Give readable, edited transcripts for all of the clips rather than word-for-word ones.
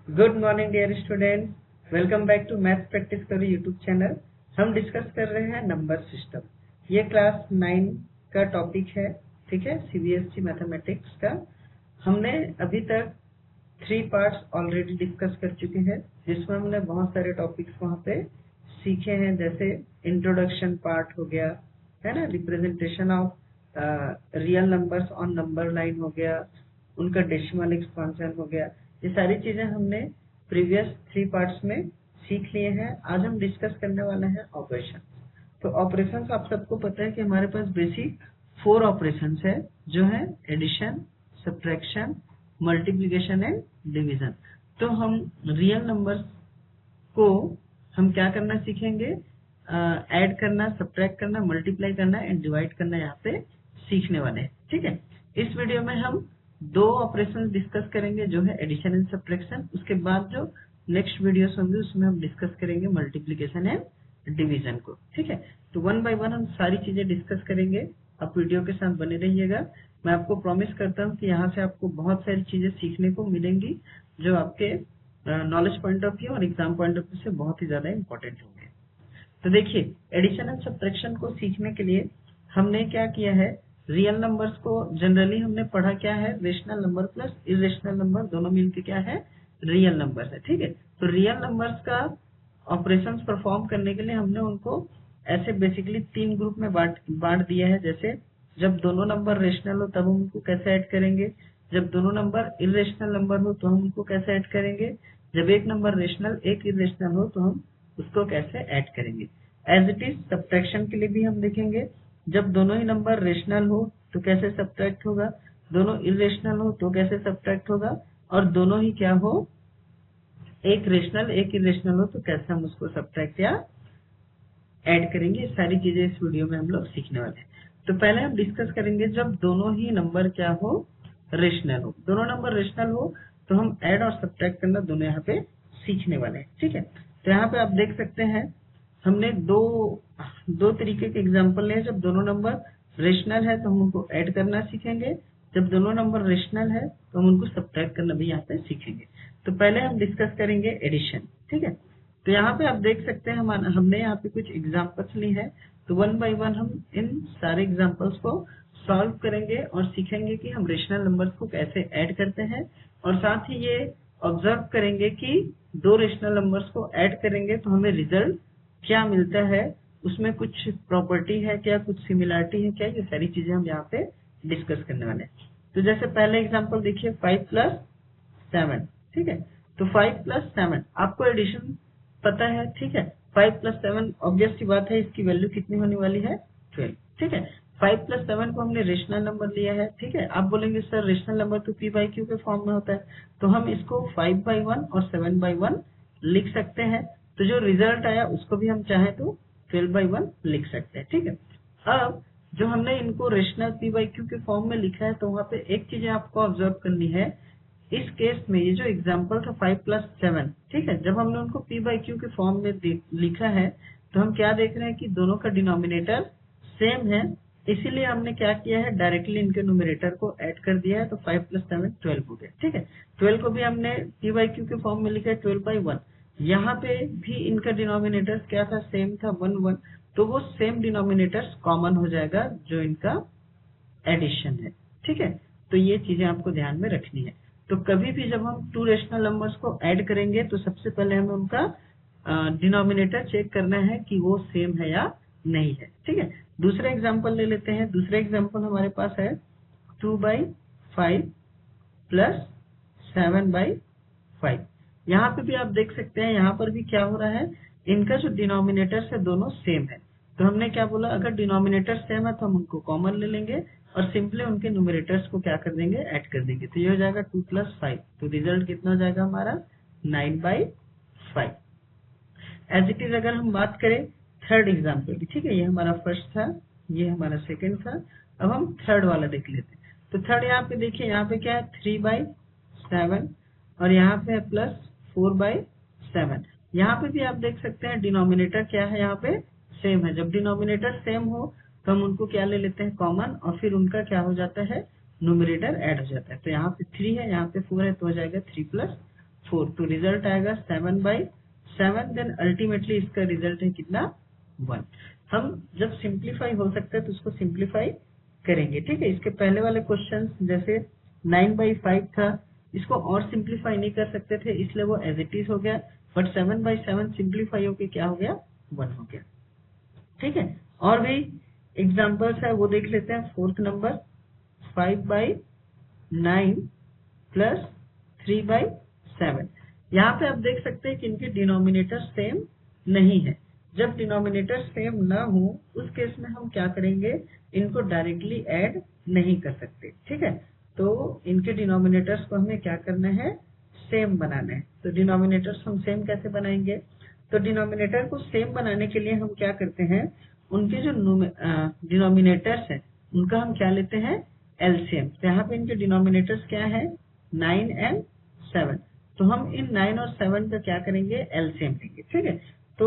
Good morning dear student, welcome back to math practice करो YouTube channel. हम discuss कर रहे हैं नंबर सिस्टम। ये क्लास 9 का टॉपिक है, ठीक है, सीबीएसई मैथमेटिक्स का। हमने अभी तक 3 पार्ट्स ऑलरेडी डिस्कस कर चुके हैं, जिसमें हमने बहुत सारे टॉपिक्स वहाँ पे सीखे हैं, जैसे इंट्रोडक्शन पार्ट हो गया, है ना, representation of real numbers on number line हो गया, उनका डेसिमल एक्सपांशन हो गया। ये सारी चीजें हमने प्रीवियस 3 पार्ट्स में सीख लिए हैं। आज हम डिस्कस करने वाले हैं ऑपरेशन। तो ऑपरेशंस आप सबको पता है कि हमारे पास बेसिक 4 ऑपरेशंस है, जो है addition, subtraction, multiplication and division. तो हम रियल नंबर्स को हम क्या करना सीखेंगे, ऐड करना, सब्ट्रैक्ट करना, मल्टीप्लाई करना एंड डिवाइड करना यहाँ पे सीखने वाले हैं, ठीक है। इस वीडियो में हम 2 ऑपरेशन डिस्कस करेंगे, जो है एडिशन एंड सब्ट्रैक्शन। उसके बाद जो नेक्स्ट वीडियोस होंगे उसमें हम डिस्कस करेंगे मल्टीप्लिकेशन एंड डिवीजन को, ठीक है। तो 1 बाय 1 हम सारी चीजें डिस्कस करेंगे। आप वीडियो के साथ बने रहिएगा। मैं आपको प्रॉमिस करता हूँ कि यहाँ से आपको बहुत सारी चीजें सीखने को मिलेंगी, जो आपके नॉलेज पॉइंट ऑफ व्यू और एग्जाम पॉइंट ऑफ व्यू से बहुत ही ज्यादा इंपॉर्टेंट होंगे। तो देखिए, एडिशन एंड सब्ट्रैक्शन को सीखने के लिए हमने क्या किया है, रियल नंबर्स को जनरली हमने पढ़ा क्या है, rational number plus irrational number दोनों मिलके क्या है, रियल नंबर्स है, ठीक है। तो रियल नंबर्स का ऑपरेशंस परफॉर्म करने के लिए हमने उनको ऐसे बेसिकली 3 ग्रुप में बांट दिया है। जैसे जब दोनों नंबर रेशनल हो तब हम उनको कैसे ऐड करेंगे, जब दोनों नंबर इरेशनल नंबर हो तो हम उनको कैसे ऐड करेंगे, जब एक नंबर रेशनल एक इरेशनल हो तो हम उसको कैसे ऐड करेंगे। एज इट इज सब्ट्रैक्शन के लिए भी हम देखेंगे, जब दोनों ही नंबर रेशनल हो तो कैसे सब्ट्रैक्ट होगा, दोनों इरेशनल हो तो कैसे सब्ट्रैक्ट होगा, और दोनों ही क्या हो, एक रेशनल एक इरेशनल हो तो कैसे हम उसको सब्ट्रैक्ट या ऐड करेंगे। ये सारी चीजें इस वीडियो में हम लोग सीखने वाले हैं। तो पहले हम डिस्कस करेंगे जब दोनों ही नंबर क्या हो, रेशनल हो। दोनों नंबर रेशनल हो तो हम ऐड और सब्ट्रैक्ट करना दोनों यहाँ पे सीखने वाले हैं, ठीक है। तो यहाँ पे आप देख सकते हैं हमने दो तरीके के एग्जाम्पल लिए। जब दोनों नंबर रेशनल है तो हम उनको ऐड करना सीखेंगे, जब दोनों नंबर रेशनल है तो हम उनको सब्ट्रैक्ट करना भी यहाँ पे सीखेंगे। तो पहले हम डिस्कस करेंगे एडिशन, ठीक है। तो यहाँ पे आप देख सकते हैं हमने यहाँ पे कुछ एग्जाम्पल्स ली है। तो 1 बाय 1 हम इन सारे एग्जाम्पल्स को सॉल्व करेंगे और सीखेंगे कि हम रेशनल नंबर्स को कैसे ऐड करते हैं, और साथ ही ये ऑब्जर्व करेंगे कि 2 रेशनल नंबर्स को ऐड करेंगे तो हमें रिजल्ट क्या मिलता है, उसमें कुछ प्रॉपर्टी है क्या, कुछ सिमिलरिटी है क्या, ये सारी चीजें हम यहाँ पे डिस्कस करने वाले हैं। तो जैसे पहले एग्जाम्पल देखिए, 5 + 7, ठीक है। तो 5 + 7 आपको एडिशन पता है, ठीक है। 5 + 7 ऑब्वियस सी बात है, इसकी वैल्यू कितनी होने वाली है, 12, ठीक है। 5 + 7 को हमने रेशनल नंबर लिया है, ठीक है। आप बोलेंगे सर रेशनल नंबर तो p/q के फॉर्म में होता है, तो हम इसको 5/1 और 7/1 लिख सकते हैं। तो जो रिजल्ट आया उसको भी हम चाहें तो 12/1 लिख सकते हैं, ठीक है। अब जो हमने इनको रेशनल p/q के फॉर्म में लिखा है, तो वहाँ पे एक चीज आपको ऑब्जर्व करनी है। इस केस में ये जो एग्जाम्पल था 5 + 7, ठीक है, जब हमने उनको p/q के फॉर्म में लिखा है तो हम क्या देख रहे हैं कि दोनों का डिनोमिनेटर सेम है, इसीलिए हमने क्या किया है, डायरेक्टली इनके न्यूमरेटर को ऐड कर दिया है। तो 5 + 7 12 हो गया, ठीक है। 12 को भी हमने p/q के फॉर्म में लिखा है 12/1। यहाँ पे भी इनका डिनोमिनेटर क्या था, सेम था, 1 1। तो वो सेम डिनोमिनेटर्स कॉमन हो जाएगा जो इनका एडिशन है, ठीक है। तो ये चीजें आपको ध्यान में रखनी है। तो कभी भी जब हम 2 रेशनल नंबर्स को ऐड करेंगे तो सबसे पहले हमें उनका डिनोमिनेटर चेक करना है कि वो सेम है या नहीं है, ठीक है। दूसरा एग्जांपल ले लेते हैं। दूसरा एग्जांपल हमारे पास है 2/5 + 7/5। यहाँ पे भी आप देख सकते हैं, यहाँ पर भी क्या हो रहा है, इनका जो डिनोमिनेटर है दोनों सेम है। तो हमने क्या बोला, अगर डिनोमिनेटर सेम है तो हम उनको कॉमन ले लेंगे और सिंपली उनके न्यूमरेटर्स को क्या कर देंगे, ऐड कर देंगे। तो ये हो जाएगा 2 + 5, तो रिजल्ट कितना हो जाएगा हमारा, 9/5। एज इट इज अगर हम बात करें थर्ड एग्जाम्पल की, ठीक है, ये हमारा फर्स्ट था, ये हमारा सेकंड था। अब हम थर्ड वाला देख लेते हैं। तो थर्ड यहाँ पे देखिए, यहाँ पे क्या है, 3/7 और यहाँ पे है +4/7। यहाँ पे भी आप देख सकते हैं डिनोमिनेटर क्या है, यहाँ पे सेम है। जब डिनोमिनेटर सेम हो तो हम उनको क्या ले लेते हैं, कॉमन, और फिर उनका क्या हो जाता है, न्यूमरेटर ऐड हो जाता है। तो यहाँ पे 3 है, यहाँ पे 4 है, तो हो जाएगा 3 + 4, तो रिजल्ट आएगा 7/7। देन अल्टीमेटली इसका रिजल्ट है कितना 1। हम जब सिंप्लीफाई हो सकता है तो उसको सिंप्लीफाई करेंगे, ठीक है। इसके पहले वाले क्वेश्चन जैसे 9/5 था, इसको और सिंप्लीफाई नहीं कर सकते थे इसलिए वो एज इट इज हो गया, बट 7/7 सिंप्लीफाई होके क्या हो गया 1 हो गया, ठीक है। और भी एग्जांपल्स है वो देख लेते हैं। 4th number 5/9 plus 3/7। यहाँ पे आप देख सकते हैं कि इनके डिनोमिनेटर सेम नहीं है। जब डिनोमिनेटर सेम ना हो उस केस में हम क्या करेंगे, इनको डायरेक्टली ऐड नहीं कर सकते, ठीक है। तो इनके डिनोमिनेटर्स को हमें क्या करना है, सेम बनाना है। तो डिनोमिनेटर्स हम सेम कैसे बनाएंगे, तो डिनोमिनेटर को सेम बनाने के लिए हम क्या करते हैं, उनके जो डिनोमिनेटर्स हैं उनका हम क्या लेते हैं, एलसीएम। तो यहाँ पे इनके डिनोमिनेटर्स क्या है 9 एंड 7, तो हम इन 9 और 7 का क्या करेंगे, एलसीएम लेंगे, ठीक है। तो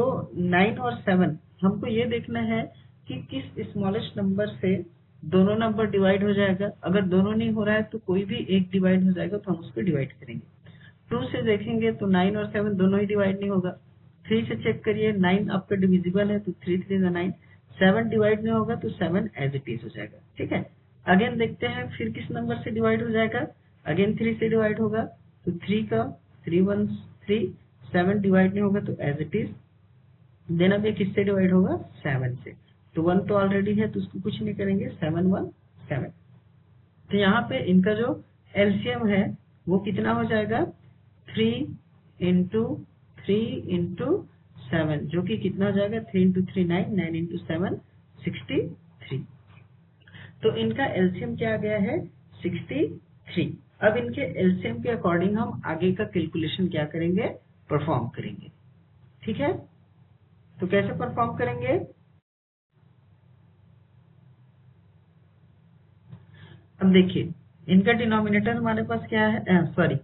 9 और 7 हमको ये देखना है कि किस स्मॉलेस्ट नंबर से दोनों नंबर डिवाइड हो जाएगा। अगर दोनों नहीं हो रहा है तो कोई भी एक डिवाइड हो जाएगा तो हम उसको डिवाइड करेंगे। 2 से देखेंगे तो 9 और 7 दोनों ही डिवाइड नहीं होगा। 3 से चेक करिए, 9 आपका डिविजिबल है तो 3 3 9, 7 डिवाइड नहीं होगा तो 7 एज इट इज हो जाएगा, ठीक है। अगेन देखते हैं फिर किस नंबर से डिवाइड हो जाएगा, अगेन 3 से डिवाइड होगा तो 3 का 3 1 3, 7 डिवाइड नहीं होगा तो एज इट इज। देन अब ये किससे डिवाइड होगा, 7 से, तो 1 तो ऑलरेडी है तो उसको कुछ नहीं करेंगे, 7 1 7। तो यहाँ पे इनका जो एलसीएम है वो कितना हो जाएगा, 3 इंटू 3 इंटू 7, जो कि कितना हो जाएगा 3 इंटू 3 9, 9 इंटू 7 63। तो इनका एलसीएम क्या आ गया है 63। अब इनके एलसीएम के अकॉर्डिंग हम आगे का कैलकुलेशन क्या करेंगे, परफॉर्म करेंगे, ठीक है। तो कैसे परफॉर्म करेंगे, अब देखिए इनका डिनोमिनेटर हमारे पास क्या है, सॉरी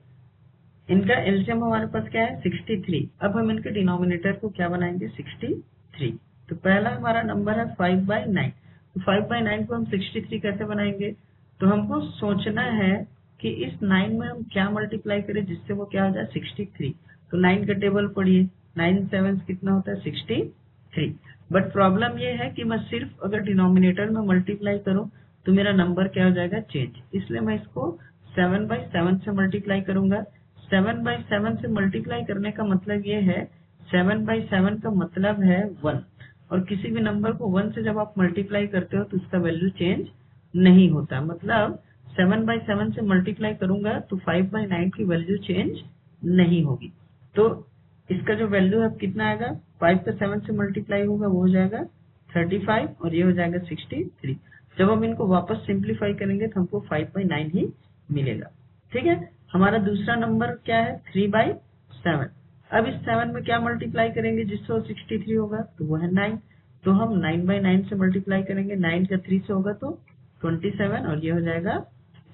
इनका एलसीएम हमारे पास क्या है 63। अब हम इनके डिनोमिनेटर को क्या बनाएंगे 63। तो पहला हमारा नंबर है 5/9, तो 5/9 को हम 63 कैसे बनाएंगे, तो हमको सोचना है कि इस 9 में हम क्या मल्टीप्लाई करें जिससे वो क्या हो जाए 63। तो 9 का टेबल पढ़िए, 9 7 कितना होता है 63। बट प्रॉब्लम ये है कि मैं सिर्फ अगर डिनोमिनेटर में मल्टीप्लाई करूं तो मेरा नंबर क्या हो जाएगा चेंज, इसलिए मैं इसको 7/7 से मल्टीप्लाई करूंगा। 7/7 से मल्टीप्लाई करने का मतलब ये है, 7/7 का मतलब है 1, और किसी भी नंबर को 1 से जब आप मल्टीप्लाई करते हो तो उसका वैल्यू चेंज नहीं होता। मतलब 7/7 से मल्टीप्लाई करूंगा तो 5/9 की वैल्यू चेंज नहीं होगी। तो इसका जो वैल्यू है कितना आएगा, 5 का 7 से मल्टीप्लाई होगा वो हो जाएगा 35 और ये हो जाएगा 63। जब हम इनको वापस सिंप्लीफाई करेंगे तो हमको 5/9 ही मिलेगा, ठीक है। हमारा दूसरा नंबर क्या है 3/7। अब इस 7 में क्या मल्टीप्लाई करेंगे जिससे वो 63 होगा, तो वो है 9। तो हम 9/9 से मल्टीप्लाई करेंगे, 9 का 3 से होगा तो 27 और ये हो जाएगा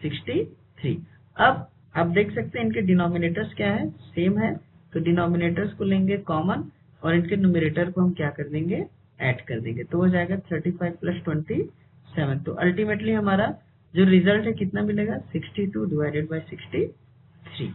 63। अब आप देख सकते हैं इनके डिनोमिनेटर्स क्या है, सेम है, तो डिनोमिनेटर्स को लेंगे कॉमन और इनके न्यूमरेटर को हम क्या कर देंगे, ऐड कर देंगे, तो हो जाएगा 35 + 27। तो अल्टीमेटली हमारा जो रिजल्ट है कितना मिलेगा 62 डिवाइडेड बाई 63,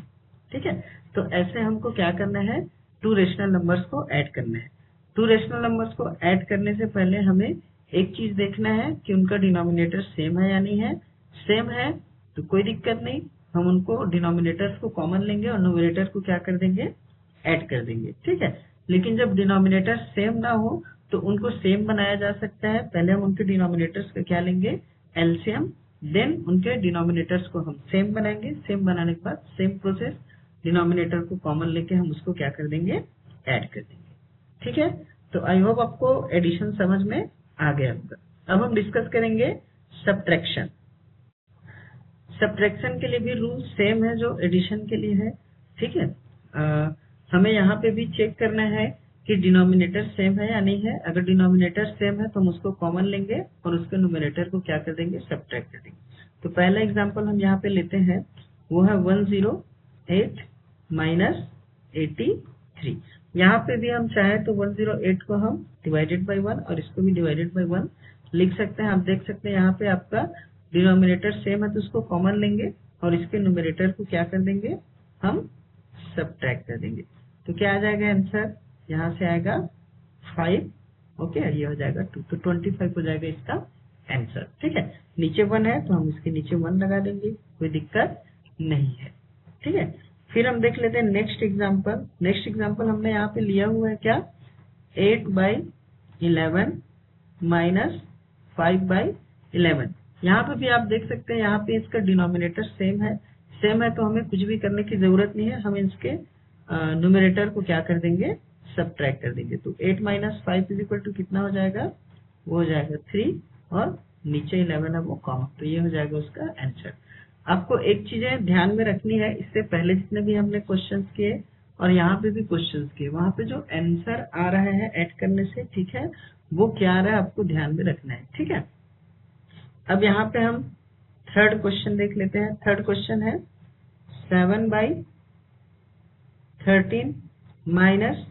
ठीक है। तो ऐसे हमको क्या करना है, 2 रेशनल नंबर्स को ऐड करना है। 2 रेशनल नंबर्स को ऐड करने से पहले हमें एक चीज देखना है कि उनका डिनोमिनेटर सेम है या नहीं है। सेम है तो कोई दिक्कत नहीं, हम उनको डिनोमिनेटर्स को कॉमन लेंगे और न्यूमरेटर को क्या कर देंगे, ऐड कर देंगे, ठीक है। लेकिन जब डिनोमिनेटर सेम ना हो तो उनको सेम बनाया जा सकता है। पहले हम उनके डिनोमिनेटर्स का क्या लेंगे, एलसीएम, देन उनके डिनोमिनेटर्स को हम सेम बनाएंगे। सेम बनाने के बाद सेम प्रोसेस, डिनोमिनेटर को कॉमन लेके हम उसको क्या कर देंगे, ऐड कर देंगे, ठीक है। तो आई होप आपको एडिशन समझ में आ गया होगा। अब हम डिस्कस करेंगे सब्ट्रैक्शन। सब्ट्रैक्शन के लिए भी रूल सेम है जो एडिशन के लिए है, ठीक है। हमें यहाँ पे भी चेक करना है कि डिनोमिनेटर सेम है या नहीं है। अगर डिनोमिनेटर सेम है तो हम उसको कॉमन लेंगे और उसके न्यूमरेटर को क्या कर देंगे, सब्ट्रैक्ट कर देंगे। तो पहला एग्जांपल हम यहाँ पे लेते हैं, वो है 108 माइनस 83। यहाँ पे भी हम चाहे तो 108 को हम डिवाइडेड बाई 1 और इसको भी डिवाइडेड बाई 1 लिख सकते हैं। आप देख सकते हैं यहाँ पे आपका डिनोमिनेटर सेम है तो उसको कॉमन लेंगे और इसके न्यूमरेटर को क्या कर देंगे, हम सब्ट्रैक्ट कर देंगे। तो क्या आ जाएगा आंसर, यहाँ से आएगा 5, ओके, ये हो जाएगा 2, तो 25 हो जाएगा इसका आंसर। ठीक है, नीचे 1 है तो हम इसके नीचे 1 लगा देंगे, कोई दिक्कत नहीं है। ठीक है, फिर हम देख लेते हैं नेक्स्ट एग्जांपल। नेक्स्ट एग्जांपल हमने यहाँ पे लिया हुआ है क्या, 8/11 माइनस 5/11। यहाँ पे भी आप देख सकते हैं, यहाँ पे इसका डिनोमिनेटर सेम है तो हमें कुछ भी करने की जरूरत नहीं है, हम इसके न्यूमरेटर को क्या कर देंगे, सब्ट्रैक्ट कर देंगे। तो 8 - 5 = कितना हो जाएगा, वो हो जाएगा 3, और नीचे 11 है वो कॉमन, तो ये हो जाएगा उसका आंसर। आपको एक चीजें ध्यान में रखनी है, इससे पहले जितने भी हमने क्वेश्चंस किए और यहाँ पे भी क्वेश्चंस किए, वहाँ पे जो आंसर आ रहा है ऐड करने से, ठीक है, वो क्या आ रहा है आपको ध्यान में रखना है। ठीक है, अब यहाँ पे हम थर्ड क्वेश्चन देख लेते हैं। थर्ड क्वेश्चन है 7/13 माइनस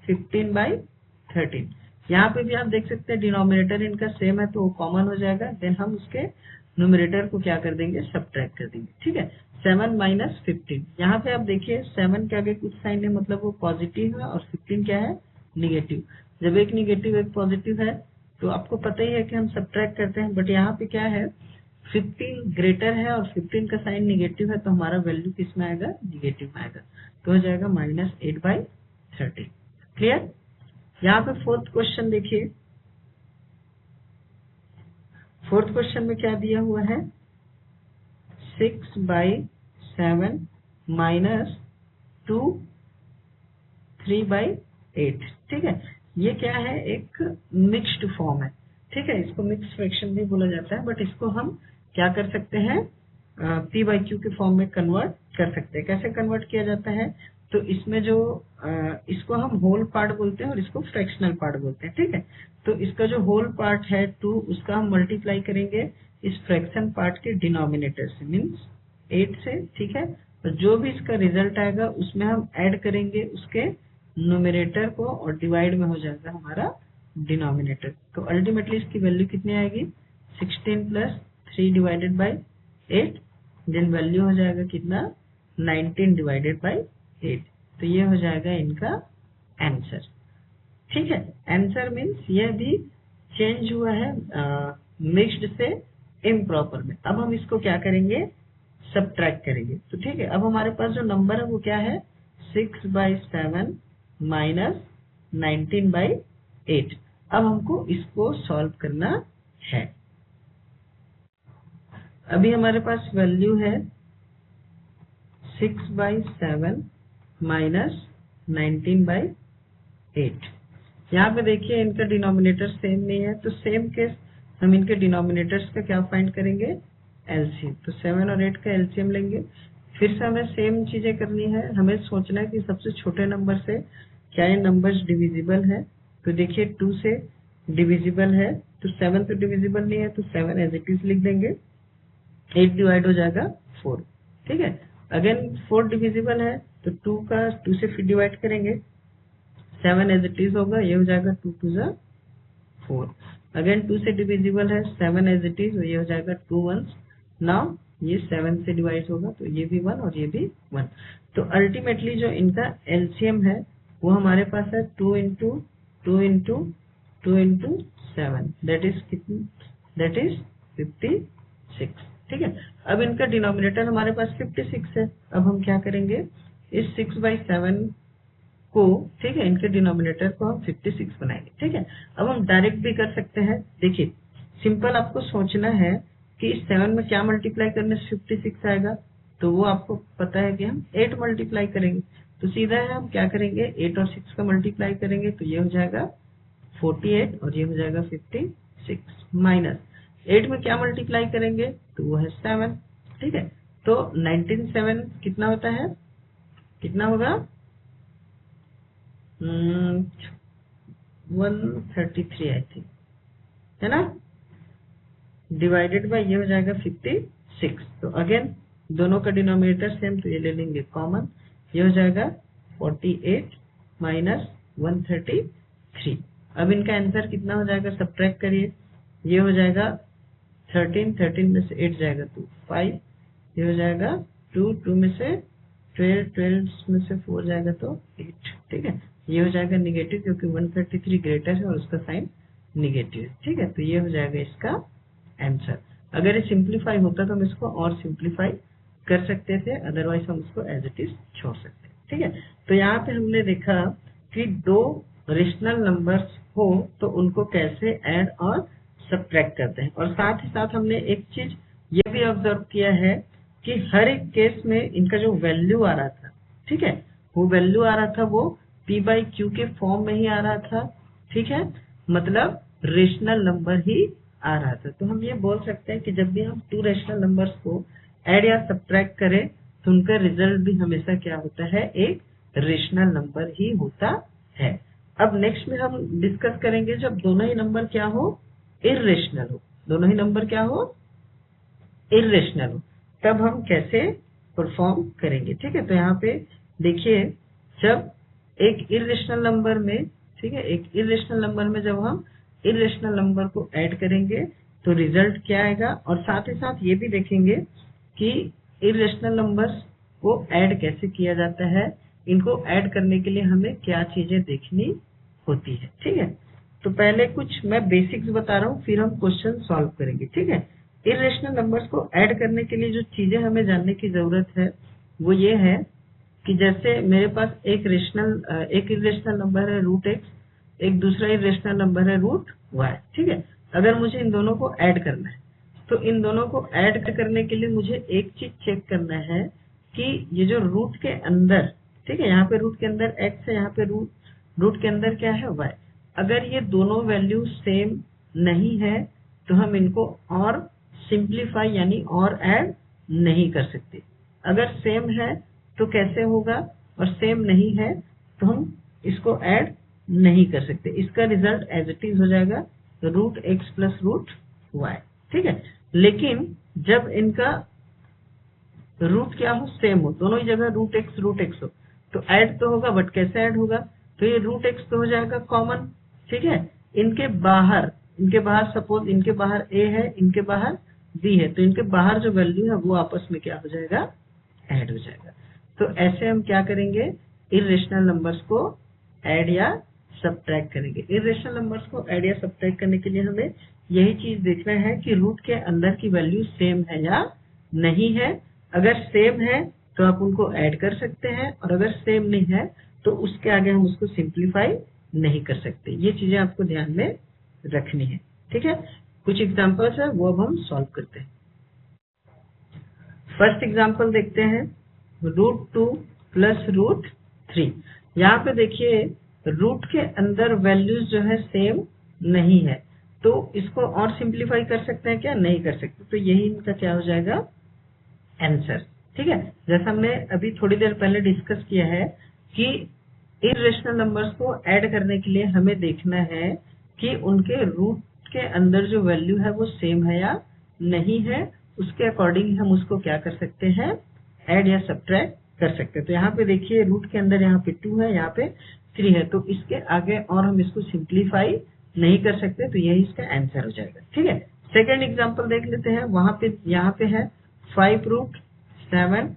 15/13। यहाँ पे भी आप देख सकते हैं डिनोमिनेटर इनका सेम है तो वो कॉमन हो जाएगा, देन हम उसके न्यूमरेटर को क्या कर देंगे, सब्ट्रैक्ट कर देंगे। ठीक है, 7 - 15, यहाँ पे आप देखिए 7 के आगे कुछ साइन है, मतलब वो पॉजिटिव है, और 15 क्या है, निगेटिव। जब एक निगेटिव एक पॉजिटिव है तो आपको पता ही है कि हम सब्ट्रैक्ट करते हैं, बट यहाँ पे क्या है, 15 ग्रेटर है और 15 का साइन निगेटिव है, तो हमारा वैल्यू किस में आएगा, निगेटिव में आएगा, तो हो जाएगा -8/13। क्लियर। यहाँ पे फोर्थ क्वेश्चन देखिए, फोर्थ क्वेश्चन में क्या दिया हुआ है, 6/7 माइनस 2 3/8। ठीक है, ये क्या है, एक मिक्स्ड फॉर्म है। ठीक है, इसको मिक्स फ्रैक्शन भी बोला जाता है, बट इसको हम क्या कर सकते हैं, p/q के फॉर्म में कन्वर्ट कर सकते हैं। कैसे कन्वर्ट किया जाता है, तो इसमें जो इसको हम होल पार्ट बोलते हैं और इसको फ्रैक्शनल पार्ट बोलते हैं। ठीक है, तो इसका जो होल पार्ट है 2, उसका हम मल्टीप्लाई करेंगे इस फ्रैक्शन पार्ट के डिनोमिनेटर से, मीन्स 8 से। ठीक है, तो जो भी इसका रिजल्ट आएगा उसमें हम ऐड करेंगे उसके न्यूमरेटर को, और डिवाइड में हो जाएगा हमारा डिनोमिनेटर। तो अल्टीमेटली इसकी वैल्यू कितनी आएगी, 16 + 3/8, देन वैल्यू हो जाएगा कितना, 19/8। तो ये हो जाएगा इनका आंसर। ठीक है, आंसर मीन्स यह भी चेंज हुआ है मिक्स्ड से इम्प्रॉपर में। अब हम इसको क्या करेंगे, सब्ट्रैक्ट करेंगे। तो ठीक है, अब हमारे पास जो नंबर है वो क्या है, 6/7 माइनस 19/8। अब हमको इसको सॉल्व करना है। अभी हमारे पास वैल्यू है 6/7 माइनस 19/8। यहाँ पे देखिए इनका डिनोमिनेटर सेम नहीं है, तो सेम केस हम इनके डिनोमिनेटर्स का क्या फाइंड करेंगे, एलसीएम। तो 7 और 8 का एलसीएम लेंगे। फिर से हमें सेम चीजें करनी है, हमें सोचना है कि सबसे छोटे नंबर से क्या ये नंबर्स डिविजिबल है। तो देखिए 2 से डिविजिबल है, तो 7 तो डिविजिबल नहीं है, तो 7 एज इट इज लिख देंगे, 8 डिवाइड हो जाएगा 4। ठीक है, अगेन 4 डिविजिबल है, तो 2 से फिर डिवाइड करेंगे, 7 एज इट इज होगा, ये हो जाएगा 2 2 जा 4। अगेन 2 से डिविजिबल है, 7 एज इट इज, ये हो जाएगा 2 1। नाउ ये 7 से डिवाइड होगा, तो ये भी 1 और ये भी 1। तो अल्टीमेटली जो इनका एलसीएम है वो हमारे पास है 2 × 2 × 2 × 7, दैट इज कितनी, दैट इज 56। ठीक है, अब इनका डिनोमिनेटर हमारे पास 56 है। अब हम क्या करेंगे, इस 6/7 को, ठीक है, इनके डिनोमिनेटर को हम 56 बनाएंगे। ठीक है, अब हम डायरेक्ट भी कर सकते हैं। देखिए सिंपल आपको सोचना है कि इस 7 में क्या मल्टीप्लाई करने से 56 आएगा, तो वो आपको पता है कि हम 8 मल्टीप्लाई करेंगे। तो सीधा है, हम क्या करेंगे, 8 और 6 का मल्टीप्लाई करेंगे, तो ये हो जाएगा 48 और ये हो जाएगा 56, माइनस 8 में क्या मल्टीप्लाई करेंगे, तो वो है 7। ठीक है, तो 19 7 कितना होता है, कितना होगा, 133 आई थिंक, है ना, डिवाइडेड बाय ये हो जाएगा 56। तो अगेन दोनों का डिनोमिनेटर सेम, तो ये ले लेंगे कॉमन, ये हो जाएगा 48 माइनस 133। अब इनका आंसर कितना हो जाएगा, सब्ट्रैक्ट करिए, ये हो जाएगा 13 13 में से 8 जाएगा तो 5, ये हो जाएगा 2 2 में से 12 में से 4 जाएगा तो 8, ठीक है। ये हो जाएगा निगेटिव क्योंकि 133 ग्रेटर है और उसका साइन निगेटिव है, ठीक है। तो ये हो जाएगा इसका आंसर। अगर ये सिंप्लीफाई होता तो हम इसको और सिंप्लीफाई कर सकते थे, अदरवाइज हम इसको एज इट इज छोड़ सकते हैं, ठीक है। तो यहाँ पे हमने देखा कि दो रेशनल नंबर्स हो तो उनको कैसे ऐड और सब्ट्रैक्ट करते हैं, और साथ ही साथ हमने एक चीज ये भी ऑब्जर्व किया है कि हर एक केस में इनका जो वैल्यू आ रहा था, ठीक है, वो वैल्यू आ रहा था वो p/q के फॉर्म में ही आ रहा था, ठीक है, मतलब रेशनल नंबर ही आ रहा था। तो हम ये बोल सकते हैं कि जब भी हम टू रेशनल नंबर्स को ऐड या सब्ट्रैक्ट करें तो उनका रिजल्ट भी हमेशा क्या होता है, एक रेशनल नंबर ही होता है। अब नेक्स्ट में हम डिस्कस करेंगे जब दोनों ही नंबर क्या हो, इर्रेशनल हो, दोनों ही नंबर क्या हो, इर्रेशनल हो, तब हम कैसे परफॉर्म करेंगे, ठीक है। तो यहाँ पे देखिए जब एक इर्रेशनल नंबर में, ठीक है, एक इर्रेशनल नंबर में जब हम इर्रेशनल नंबर को ऐड करेंगे तो रिजल्ट क्या आएगा, और साथ ही साथ ये भी देखेंगे कि इर्रेशनल नंबर्स को ऐड कैसे किया जाता है, इनको ऐड करने के लिए हमें क्या चीजें देखनी होती है, ठीक है। तो पहले कुछ मैं बेसिक्स बता रहा हूँ, फिर हम क्वेश्चन सॉल्व करेंगे, ठीक है। इर्रेशनल नंबर्स को ऐड करने के लिए जो चीजें हमें जानने की जरूरत है वो ये है कि जैसे मेरे पास एक इर्रेशनल नंबर है √x, एक दूसरा इर्रेशनल नंबर है √y, ठीक है। अगर मुझे इन दोनों को ऐड करना है तो इन दोनों को ऐड करने के लिए मुझे एक चीज चेक करना है कि ये जो रूट के अंदर, ठीक है, यहाँ पे रूट के अंदर x है, यहाँ पे रूट के अंदर क्या है, y। अगर ये दोनों वैल्यू सेम नहीं है तो हम इनको और सिंप्लीफाई यानी और ऐड नहीं कर सकते। अगर सेम है तो कैसे होगा, और सेम नहीं है तो हम इसको ऐड नहीं कर सकते। इसका रिजल्ट एज इट इज हो जाएगा √x प्लस √y, ठीक है। लेकिन जब इनका रूट क्या हो, सेम हो, दोनों ही जगह √x हो तो ऐड तो होगा, बट कैसे ऐड होगा, तो ये √x तो हो जाएगा कॉमन, ठीक है। इनके बाहर सपोज इनके बाहर a है, इनके बाहर b है, तो इनके बाहर जो वैल्यू है वो आपस में क्या हो जाएगा, ऐड हो जाएगा। तो ऐसे हम क्या करेंगे, इर्रेशनल नंबर्स को ऐड या सब्ट्रैक्ट करेंगे। इर्रेशनल नंबर्स को ऐड या सब्ट्रैक्ट करने के लिए हमें यही चीज देखना है कि रूट के अंदर की वैल्यू सेम है या नहीं है। अगर सेम है तो आप उनको ऐड कर सकते हैं, और अगर सेम नहीं है तो उसके आगे हम उसको सिंप्लीफाई नहीं कर सकते। ये चीजें आपको ध्यान में रखनी है, ठीक है। कुछ एग्जांपल्स है वो अब हम सॉल्व करते हैं। फर्स्ट एग्जांपल देखते हैं, √2 प्लस √3। यहाँ पे देखिए रूट के अंदर वैल्यूज जो है सेम नहीं है, तो इसको और सिंप्लीफाई कर सकते हैं क्या, नहीं कर सकते। तो यही इनका क्या हो जाएगा, आंसर, ठीक है। जैसा हमने अभी थोड़ी देर पहले डिस्कस किया है कि इर्रेशनल नंबर्स को ऐड करने के लिए हमें देखना है कि उनके रूट के अंदर जो वैल्यू है वो सेम है या नहीं है, उसके अकॉर्डिंग हम उसको क्या कर सकते हैं, ऐड या सब्ट्रैक्ट कर सकते हैं। तो यहाँ पे देखिए रूट के अंदर यहाँ पे 2 है, यहाँ पे 3 है, तो इसके आगे और हम इसको सिंप्लीफाई नहीं कर सकते, तो यही इसका आंसर हो जाएगा, ठीक है। सेकेंड एग्जाम्पल देख लेते हैं, वहां पे यहाँ पे है 5√7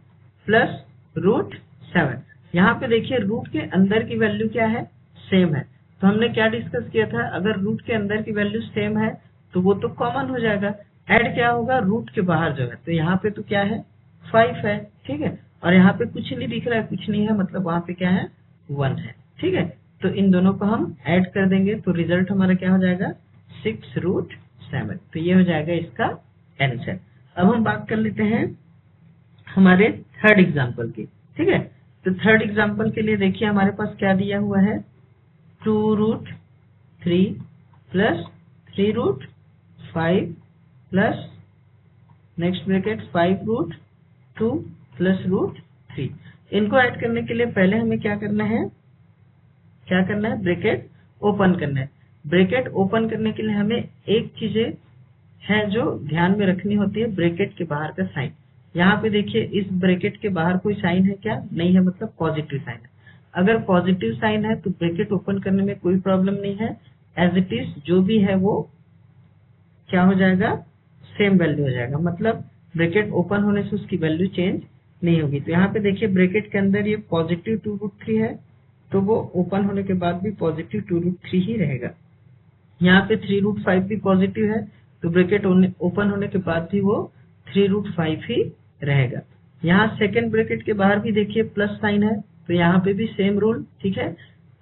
प्लस √7। यहाँ पे देखिए रूट के अंदर की वैल्यू क्या है, सेम है। तो हमने क्या डिस्कस किया था, अगर रूट के अंदर की वैल्यू सेम है तो वो तो कॉमन हो जाएगा, ऐड क्या होगा, रूट के बाहर जो है, तो यहाँ पे तो क्या है, 5 है, ठीक है, और यहाँ पे कुछ नहीं दिख रहा है, कुछ नहीं है, मतलब वहां पे क्या है, 1 है, ठीक है। तो इन दोनों को हम ऐड कर देंगे तो रिजल्ट हमारा क्या हो जाएगा, 6√7। तो ये हो जाएगा इसका आंसर। अब हम बात कर लेते हैं हमारे थर्ड एग्जाम्पल की, ठीक है। तो थर्ड एग्जाम्पल के लिए देखिए हमारे पास क्या दिया हुआ है, 2√3 plus 3√5 plus next bracket 5√2 plus √3। इनको ऐड करने के लिए पहले हमें क्या करना है, ब्रैकेट ओपन करना है। ब्रैकेट ओपन करने के लिए हमें एक चीजें है जो ध्यान में रखनी होती है, ब्रैकेट के बाहर का साइन। यहाँ पे देखिए इस ब्रैकेट के बाहर कोई साइन है क्या, नहीं है, मतलब पॉजिटिव साइन है। अगर पॉजिटिव साइन है तो ब्रैकेट ओपन करने में कोई प्रॉब्लम नहीं है, एज इट इज जो भी है वो क्या हो जाएगा, सेम वैल्यू हो जाएगा, मतलब ब्रैकेट ओपन होने से उसकी वैल्यू चेंज नहीं होगी। तो यहाँ पे देखिए ब्रैकेट के अंदर ये पॉजिटिव 2√3 है, तो वो ओपन होने के बाद भी पॉजिटिव 2√3 ही रहेगा। यहाँ पे 3√5 भी पॉजिटिव है, तो ब्रैकेट ओपन होने के बाद भी वो 3√5 ही रहेगा। यहाँ सेकेंड ब्रैकेट के बाहर भी देखिए प्लस साइन है, तो यहाँ पे भी सेम रूल, ठीक है।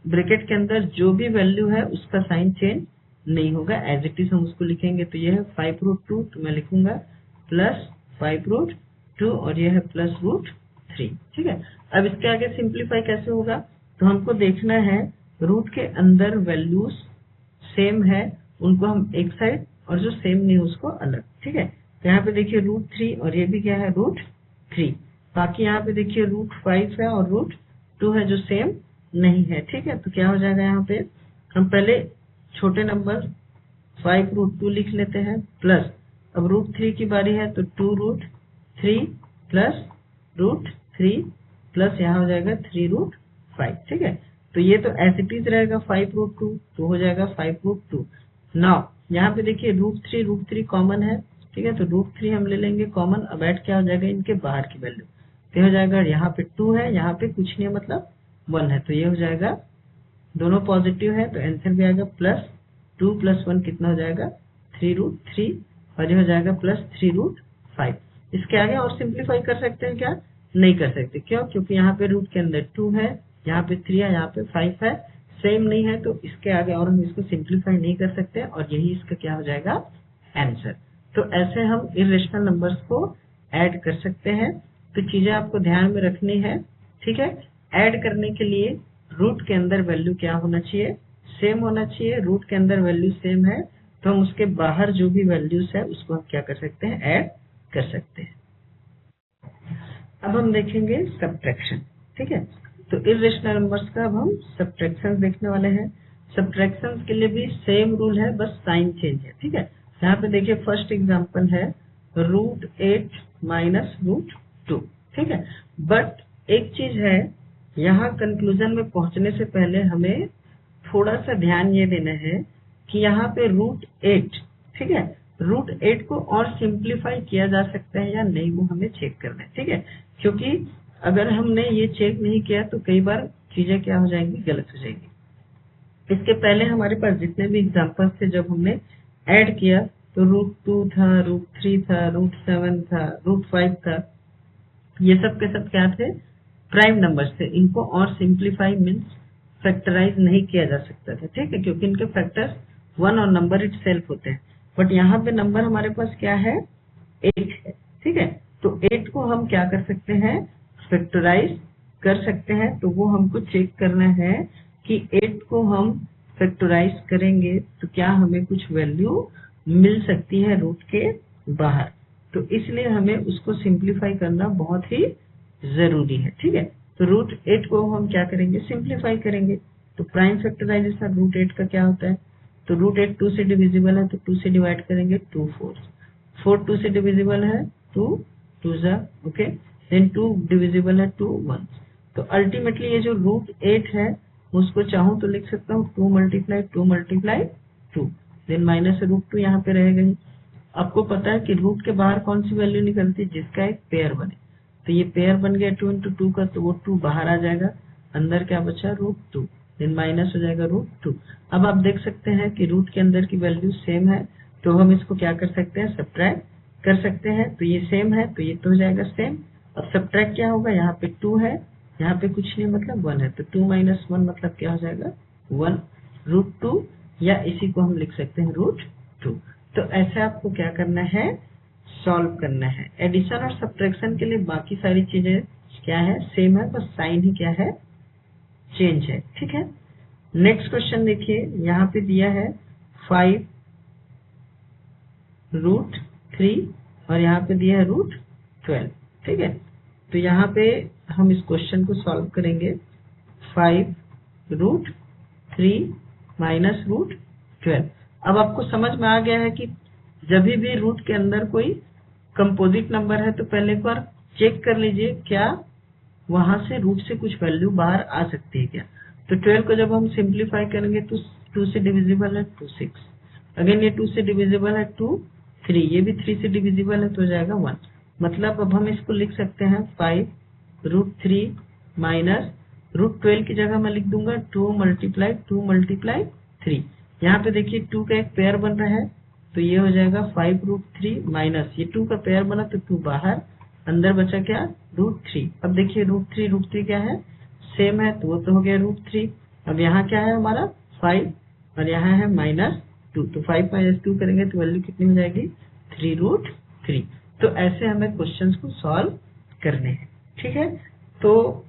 ब्रैकेट के अंदर जो भी वैल्यू है उसका साइन चेंज नहीं होगा, एज इट इज हम उसको लिखेंगे। तो ये है 5√2, तो मैं लिखूंगा प्लस 5√2 और ये है +√3, ठीक है। अब इसके आगे सिंप्लीफाई कैसे होगा, तो हमको देखना है रूट के अंदर वैल्यूज सेम है उनको हम एक साइड और जो सेम नहीं उसको अलग, ठीक है। तो यहाँ पे देखिए √3 और ये भी क्या है √3। बाकी यहाँ पे देखिए √5 है और √2 है जो सेम नहीं है, ठीक है। तो क्या हो जाएगा, यहाँ पे हम पहले छोटे नंबर 5√2 लिख लेते हैं, प्लस अब √3 की बारी है तो 2√3 प्लस √3 प्लस यहाँ हो जाएगा 3√5, ठीक है। तो ये तो एज इट इज रहेगा 5√2, तो हो जाएगा 5√2। नाउ यहाँ पे देखिए √3 कॉमन है, ठीक है। तो √3 हम ले लेंगे कॉमन, अब ऐड क्या हो जाएगा इनके बाहर की वैल्यू, तो हो जाएगा यहाँ पे 2 है, यहाँ पे कुछ नहीं है मतलब 1 है, तो ये हो जाएगा दोनों पॉजिटिव है, तो आंसर भी आएगा +2 + 1 कितना हो जाएगा 3√3 और ये हो जाएगा +3√5। इसके आगे और सिंप्लीफाई कर सकते हैं क्या, नहीं कर सकते, क्यों, क्योंकि यहाँ पे रूट के अंदर 2 है, यहाँ पे 3 है, यहाँ पे 5 है, सेम नहीं है, तो इसके आगे और हम इसको सिंप्लीफाई नहीं कर सकते और यही इसका क्या हो जाएगा आंसर। तो ऐसे हम इरेशनल नंबर्स को ऐड कर सकते हैं। तो चीजें आपको ध्यान में रखनी है, ठीक है। ऐड करने के लिए रूट के अंदर वैल्यू क्या होना चाहिए, सेम होना चाहिए। रूट के अंदर वैल्यू सेम है तो हम उसके बाहर जो भी वैल्यूज है उसको हम क्या कर सकते हैं, ऐड कर सकते हैं। अब हम देखेंगे सब्ट्रैक्शन, ठीक है। तो इरेशनल नंबर्स का अब हम सब्ट्रैक्शन देखने वाले हैं। सब्ट्रैक्शन के लिए भी सेम रूल है, बस साइन चेंज है, ठीक है। यहाँ पे देखिए फर्स्ट एग्जांपल है √8 माइनस √2, ठीक है। बट एक चीज है, यहाँ कंक्लूजन में पहुंचने से पहले हमें थोड़ा सा ध्यान ये देना है कि यहाँ पे √8, ठीक है, √8 को और सिंप्लीफाई किया जा सकता है या नहीं वो हमें चेक करना है, ठीक है। क्योंकि अगर हमने ये चेक नहीं किया तो कई बार चीजें क्या हो जाएंगी, गलत हो जाएंगी। इसके पहले हमारे पास जितने भी एग्जांपल्स थे जब हमने ऐड किया तो √2 था, √3 था, √7 था, √5 था, ये सब के सब क्या थे, प्राइम नंबर्स थे। इनको और सिंप्लीफाई मीन्स फैक्टराइज नहीं किया जा सकता था, ठीक है, क्योंकि इनके फैक्टर्स 1 और नंबर इट सेल्फ होते हैं। बट यहाँ पे नंबर हमारे पास क्या है, 8 है, ठीक है। तो 8 को हम क्या कर सकते हैं, फैक्टराइज कर सकते हैं। तो वो हमको चेक करना है कि 8 को हम फैक्टराइज करेंगे तो क्या हमें कुछ वैल्यू मिल सकती है रूट के बाहर। तो इसलिए हमें उसको सिंप्लीफाई करना बहुत ही जरूरी है, ठीक है। तो √8 को हम क्या करेंगे, सिंप्लीफाई करेंगे। तो प्राइम फैक्टराइजेशन √8 का क्या होता है, तो √8 2 से डिविजिबल है तो 2 से डिवाइड करेंगे 2 4 2 से डिविजिबल है 2 2 जा, ओके, देन 2 डिविजिबल है 2 1। तो अल्टीमेटली ये जो √8 है उसको चाहूँ तो लिख सकता हूँ 2 × 2 देन माइनस √2 यहाँ पे रहेगा ही। आपको पता है कि रूट के बाहर कौन सी वैल्यू निकलती है, जिसका एक पेयर बने। तो ये पेयर बन गया 2 × 2 का, तो वो 2 बाहर आ जाएगा, अंदर क्या बचा √2, देन माइनस हो जाएगा √2। अब आप देख सकते हैं कि रूट के अंदर की वैल्यू सेम है, तो हम इसको क्या कर सकते हैं, सब्ट्रैक्ट कर सकते हैं। तो ये सेम है तो ये तो हो जाएगा सेम। अब सब्ट्रैक्ट क्या होगा, यहाँ पे 2 है, यहाँ पे कुछ नहीं मतलब 1 है, तो 2 - 1 मतलब क्या हो जाएगा 1 √2, या इसी को हम लिख सकते हैं √2। तो ऐसे आपको क्या करना है, सॉल्व करना है। एडिशन और सब्ट्रैक्शन के लिए बाकी सारी चीजें क्या है, सेम है, बस साइन ही क्या है, चेंज है, ठीक है। नेक्स्ट क्वेश्चन देखिए, यहाँ पे दिया है 5√3 और यहाँ पे दिया है √12, ठीक है। तो यहाँ पे हम इस क्वेश्चन को सॉल्व करेंगे। 5√3 माइनस √12। अब आपको समझ में आ गया है कि जब भी रूट के अंदर कोई कंपोजिट नंबर है तो पहले एक बार चेक कर लीजिए क्या वहां से रूट से कुछ वैल्यू बाहर आ सकती है क्या। तो 12 को जब हम सिंप्लीफाई करेंगे तो 2 से डिविजिबल है 2 6, अगेन ये 2 से डिविजिबल है 2 3, ये भी 3 से डिविजिबल है तो हो जाएगा 1, मतलब अब हम इसको लिख सकते हैं 5√3 माइनस √12 की जगह मैं लिख दूंगा 2 मल्टीप्लाई 3। यहाँ पे देखिए 2 का एक पेयर बन रहा है, तो ये हो जाएगा 5√3 माइनस ये 2 का पेयर बना तो 2 बाहर, अंदर बचा क्या √3। अब देखिए √3 क्या है, सेम है, तो वो तो हो गया √3। अब यहाँ क्या है हमारा 5 और यहाँ है -2, तो 5 - 2 करेंगे तो वैल्यू कितनी हो जाएगी 3√3। तो ऐसे हमें क्वेश्चंस को सॉल्व करने हैं। ठीक है, तो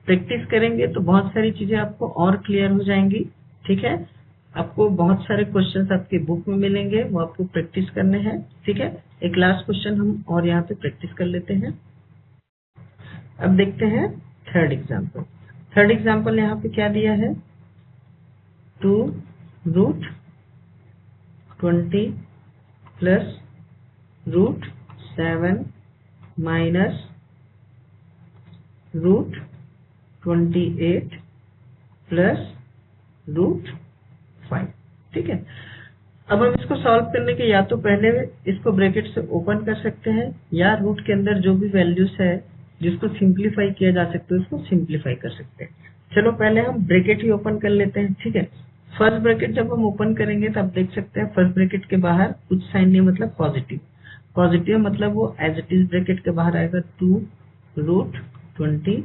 प्रैक्टिस करेंगे तो बहुत सारी चीजें आपको और क्लियर हो जाएंगी। ठीक है, आपको बहुत सारे क्वेश्चंस आपके बुक में मिलेंगे, वो आपको प्रैक्टिस करने हैं। ठीक है, एक लास्ट क्वेश्चन हम और यहाँ पे प्रैक्टिस कर लेते हैं। अब देखते हैं थर्ड एग्जाम्पल। थर्ड एग्जाम्पल यहाँ पे क्या दिया है, 2√20 प्लस √7 माइनस √28 प्लस √5। ठीक है, अब हम इसको सॉल्व करने के या तो पहले इसको ब्रैकेट से ओपन कर सकते हैं या रूट के अंदर जो भी वैल्यूज है जिसको सिंप्लीफाई किया जा सकता है उसको सिंप्लीफाई कर सकते हैं। चलो पहले हम ब्रैकेट ही ओपन कर लेते हैं। ठीक है, फर्स्ट ब्रैकेट जब हम ओपन करेंगे तो आप देख सकते हैं फर्स्ट ब्रैकेट के बाहर कुछ साइन नहीं, मतलब पॉजिटिव मतलब वो एज इट इज ब्रैकेट के बाहर आएगा 2√20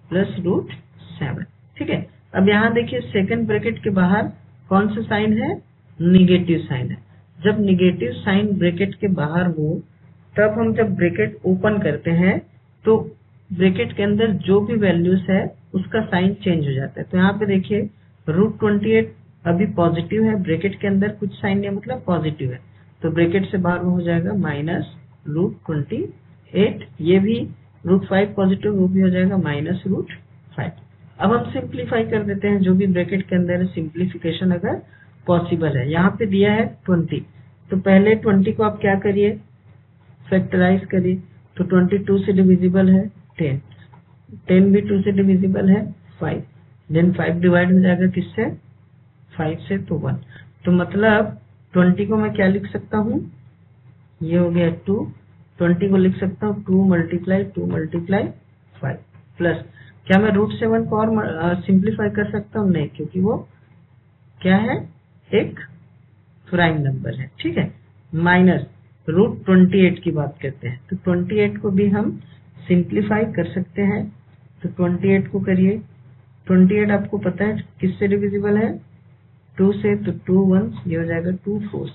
प्लस √7। ठीक है, अब यहाँ देखिए सेकंड ब्रैकेट के बाहर कौन सा साइन है, निगेटिव साइन है। जब निगेटिव साइन ब्रैकेट के बाहर हो तब हम जब ब्रैकेट ओपन करते हैं तो ब्रैकेट के अंदर जो भी वैल्यूज है उसका साइन चेंज हो जाता है। तो यहाँ पे देखिए √28 अभी पॉजिटिव है, ब्रैकेट के अंदर कुछ साइन नहीं मतलब पॉजिटिव है, तो ब्रैकेट से बाहर हो जाएगा -√28। ये भी √5 पॉजिटिव, वो भी हो जाएगा -√5। अब हम सिंप्लीफाई कर देते हैं जो भी ब्रैकेट के अंदर है, सिंप्लीफिकेशन अगर पॉसिबल है। यहाँ पे दिया है 20, तो पहले 20 को आप क्या करिए, फैक्टराइज करिए। तो 22 से डिविजिबल है 10, 10 भी 2 से डिविजिबल है 5, देन 5 डिवाइड हो जाएगा किससे, 5 से, तो 1। तो मतलब 20 को मैं क्या लिख सकता हूँ, ये हो गया 2, 20 को लिख सकता हूँ 2 मल्टीप्लाई 5 प्लस, क्या मैं √7 को और सिंप्लीफाई कर सकता हूँ, नहीं, क्योंकि वो क्या है, एक प्राइम नंबर है। ठीक है, माइनस √28 की बात करते हैं तो 28 को भी हम सिंप्लीफाई कर सकते हैं। तो 28 को करिए, 28 आपको पता है किससे डिविजिबल है, 2 से, तो 2 1 ये हो जाएगा 2 4,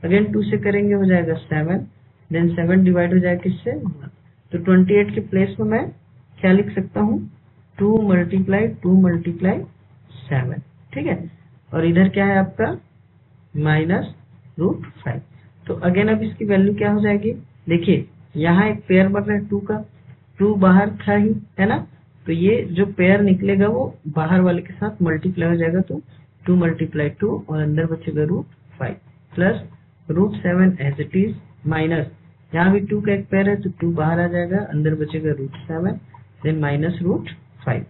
अगेन 2 से करेंगे हो जाएगा 7, देन 7 डिवाइड हो जाएगा किससे 1। तो 28 के प्लेस में मैं क्या लिख सकता हूँ, 2 मल्टीप्लाई 7। ठीक है, और इधर क्या है आपका -√5। तो अगेन अब इसकी वैल्यू क्या हो जाएगी, देखिए यहाँ एक पेयर बन रहा है 2 का, 2 बाहर था ही, है ना, तो ये जो पेयर निकलेगा वो बाहर वाले के साथ मल्टीप्लाई हो जाएगा, तो 2 मल्टीप्लाई 2 और अंदर बचेगा √5 plus √7 as it is minus, यहाँ भी 2 का एक पेयर है तो 2 बाहर आ जाएगा, अंदर बचेगा √7, देन -√5।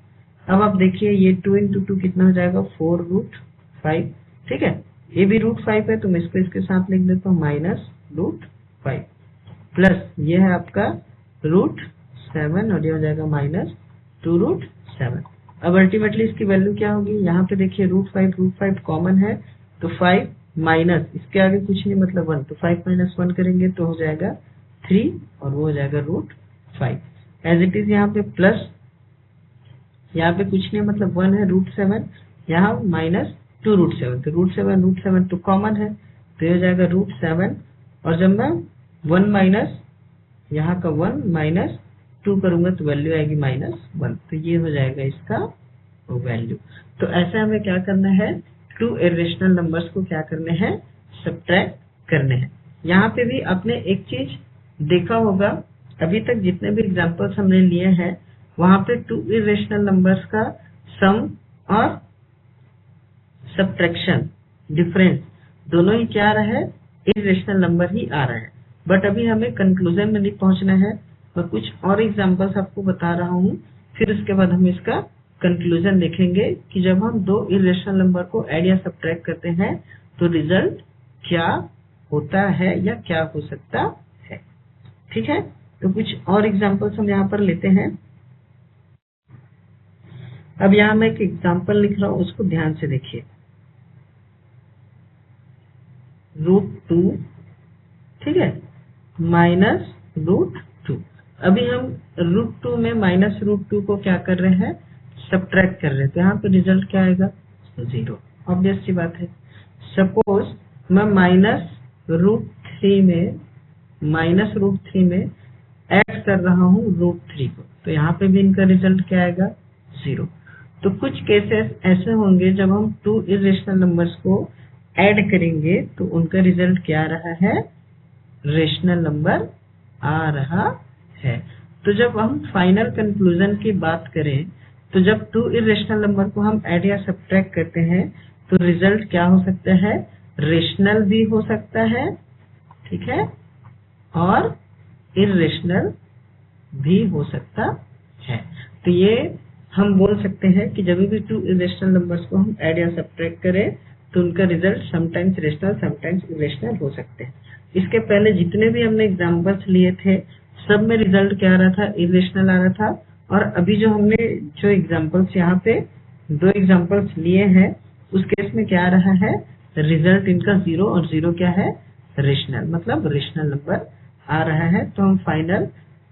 अब आप देखिए ये 2 × 2 कितना हो जाएगा, 4√5। ठीक है, ये भी √5 है तो मैं इसको इसके साथ लिख देता हूँ -√5 प्लस ये है आपका √7 और ये हो जाएगा -2√7। अब अल्टीमेटली इसकी वैल्यू क्या होगी, यहाँ पे देखिए √5 कॉमन है तो 5 माइनस इसके आगे कुछ नहीं मतलब 1, तो 5 - 1 करेंगे तो हो जाएगा 3 और वो हो जाएगा √5 एज इट इज। यहाँ पे प्लस, यहाँ पे कुछ नहीं मतलब 1 है, √7 यहाँ -2√7, तो √7 तो कॉमन है तो ये हो जाएगा √7, और जब मैं 1 माइनस यहाँ का 1 -2 करूंगा तो वैल्यू आएगी -1, तो ये हो जाएगा इसका वैल्यू। तो ऐसे हमें क्या करना है, 2 इरेशनल नंबर्स को क्या करने हैं, सब्ट्रैक्ट करने हैं। यहाँ पे भी आपने एक चीज देखा होगा, अभी तक जितने भी एग्जांपल्स हमने लिए हैं वहां पे 2 इरेशनल नंबर्स का सम और सब्ट्रैक्शन डिफरेंस दोनों ही क्या आ रहा है, इरेशनल नंबर ही आ रहा है। बट अभी हमें कंक्लूजन में नहीं पहुंचना है, मैं कुछ और एग्जांपल्स आपको बता रहा हूँ, फिर उसके बाद हम इसका कंक्लूजन देखेंगे कि जब हम 2 इरेशनल नंबर को ऐड या सब्ट्रैक्ट करते हैं तो रिजल्ट क्या होता है या क्या हो सकता है। ठीक है, तो कुछ और एग्जांपल्स हम यहाँ पर लेते हैं। अब यहाँ मैं एक एग्जांपल लिख रहा हूँ, उसको ध्यान से देखिए। √2, ठीक है, माइनस √2। अभी हम √2 में माइनस √2 को क्या कर रहे हैं, सब्ट्रैक्ट कर रहे हैं, तो यहाँ पे रिजल्ट क्या आएगा, 0। ऑब्वियस सी बात है। सपोज मैं -√3 में ऐड कर रहा हूँ √3 को, तो यहाँ पे भी इनका रिजल्ट क्या आएगा, 0। तो कुछ केसेस ऐसे होंगे जब हम 2 इरेशनल नंबर्स को ऐड करेंगे तो उनका रिजल्ट क्या आ रहा है, रेशनल नंबर आ रहा है। तो जब हम फाइनल कंक्लूजन की बात करें, तो जब 2 इरेशनल नंबर को हम ऐड या सब्ट्रैक्ट करते हैं तो रिजल्ट क्या हो सकता है, रेशनल भी हो सकता है, ठीक है, और इरेशनल भी हो सकता है। तो ये हम बोल सकते हैं कि जब भी 2 इरेशनल नंबर्स को हम ऐड या सब्ट्रैक्ट करें तो उनका result sometimes rational sometimes irrational हो सकते हैं। इसके पहले जितने भी हमने एग्जांपल्स लिए थे सब में रिजल्ट क्या आ रहा था, इरेशनल आ रहा था। और अभी जो हमने जो एग्जांपल्स यहाँ पे 2 एग्जांपल्स लिए हैं उस केस में क्या आ रहा है, रिजल्ट इनका 0 और 0 क्या है, रेशनल, मतलब रेशनल नंबर आ रहा है। तो हम फाइनल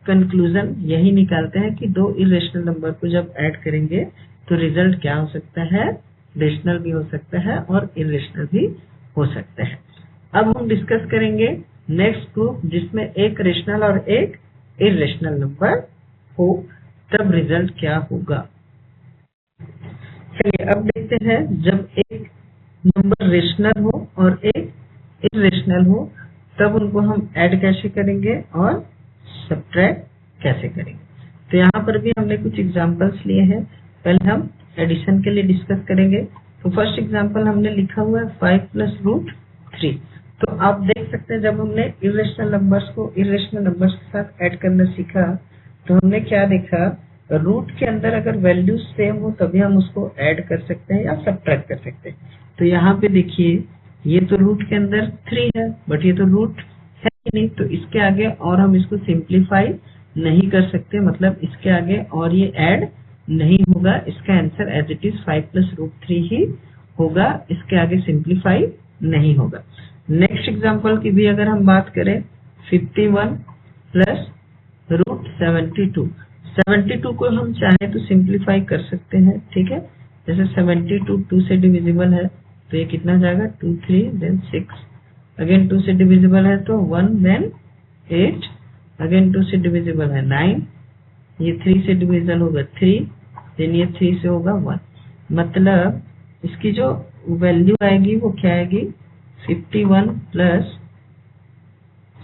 कंक्लूजन यही निकालते हैं कि 2 इरेशनल नंबर को जब ऐड करेंगे तो रिजल्ट क्या हो सकता है, रेशनल भी हो सकता है और इरेशनल भी हो सकता है। अब हम डिस्कस करेंगे नेक्स्ट प्रूफ जिसमें एक रेशनल और एक इरेशनल नंबर हो, तब रिजल्ट क्या होगा। चलिए अब देखते हैं, जब एक नंबर रेशनल हो और एक इरेशनल हो तब उनको हम ऐड कैसे करेंगे और सब्ट्रैक्ट कैसे करेंगे। तो यहाँ पर भी हमने कुछ एग्जांपल्स लिए हैं। पहले हम एडिशन के लिए डिस्कस करेंगे। तो फर्स्ट एग्जांपल हमने लिखा हुआ है 5 + √3। तो आप देख सकते हैं जब हमने इरेशनल नंबर्स को इरेशनल नंबर्स के साथ ऐड करना सीखा तो हमने क्या देखा, रूट के अंदर अगर वैल्यूज सेम हो तभी हम उसको ऐड कर सकते हैं या सब्ट्रैक्ट कर सकते हैं। तो यहाँ पे देखिए ये तो रूट के अंदर 3 है बट ये तो रूट है ही नहीं, तो इसके आगे और हम इसको सिंप्लीफाई नहीं कर सकते, मतलब इसके आगे और ये ऐड नहीं होगा। इसका आंसर एज इट इज 5 + √3 ही होगा, इसके आगे सिंप्लीफाई नहीं होगा। नेक्स्ट एग्जांपल की भी अगर हम बात करें 51 + √72। 72 को हम चाहे तो सिंप्लीफाई कर सकते हैं, ठीक है। जैसे 72 2 से डिविजिबल है तो ये कितना जाएगा, 2 3 देन 6, अगेन 2 से डिविजिबल है तो 1 देन 8, अगेन 2 से डिविजिबल है 9, ये 3 से डिविजिबल होगा 3, देन ये 3 से होगा 1। मतलब इसकी जो वैल्यू आएगी वो क्या आएगी, 51 +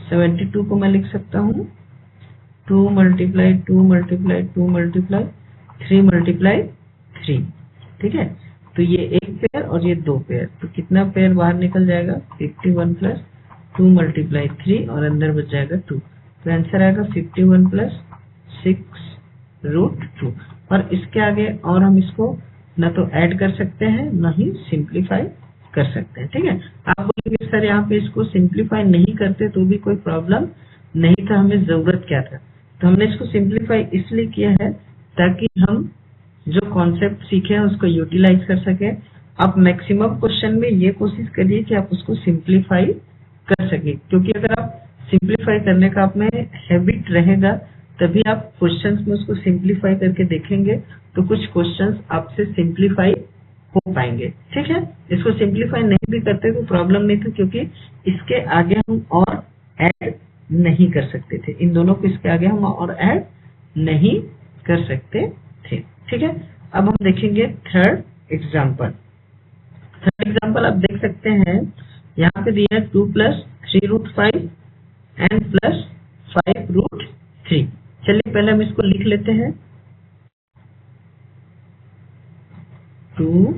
72 को मैं लिख सकता हूँ 2 × 2 × 2 × 3 × 3, ठीक है। तो ये एक पेयर और ये 2 पेयर, तो कितना पेयर बाहर निकल जाएगा, 51 + 2 × 3 और अंदर बच जाएगा 2, तो आंसर आएगा 51 + 6 √2। और इसके आगे और हम इसको न तो ऐड कर सकते हैं न ही सिंप्लीफाई कर सकते हैं, ठीक है। आप बोलेंगे सर यहाँ पे इसको सिंप्लीफाई नहीं करते तो भी कोई प्रॉब्लम नहीं था, हमें जरूरत क्या था। तो हमने इसको सिंप्लीफाई इसलिए किया है ताकि हम जो कॉन्सेप्ट सीखे हैं उसको यूटिलाइज कर सके। आप मैक्सिमम क्वेश्चन में ये कोशिश करिए कि आप उसको सिंप्लीफाई कर सके, क्योंकि अगर आप सिंप्लीफाई करने का आप में हैबिट रहेगा तभी आप क्वेश्चंस में उसको सिंप्लीफाई करके देखेंगे तो कुछ क्वेश्चंस आपसे सिंप्लीफाई हो पाएंगे, ठीक है। इसको सिंप्लीफाई नहीं भी करते तो प्रॉब्लम नहीं था, क्योंकि इसके आगे हम और ऐड नहीं कर सकते थे, इन दोनों को इसके आगे हम और ऐड नहीं कर सकते थे, ठीक है। अब हम देखेंगे थर्ड एग्जांपल। थर्ड एग्जांपल आप देख सकते हैं यहाँ पे दिया है 2 + 3√5 एंड +5√3। चलिए पहले हम इसको लिख लेते हैं, 2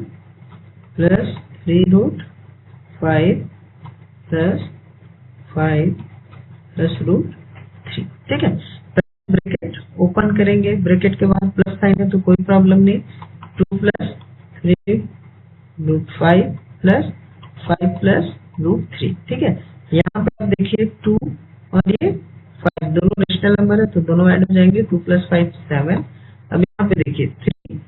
+ 3√5 + 5 +√3, ठीक है। ब्रैकेट ओपन करेंगे, ब्रैकेट के बाद प्लस साइन है तो कोई प्रॉब्लम नहीं, 2 + 3√5 + 5 +√3, ठीक है। यहाँ पे आप देखिए 2 और ये 5 दोनों इरेशनल नंबर है तो दोनों ऐड हो जाएंगे, 2 + 5 7। अब यहाँ पे देखिए 3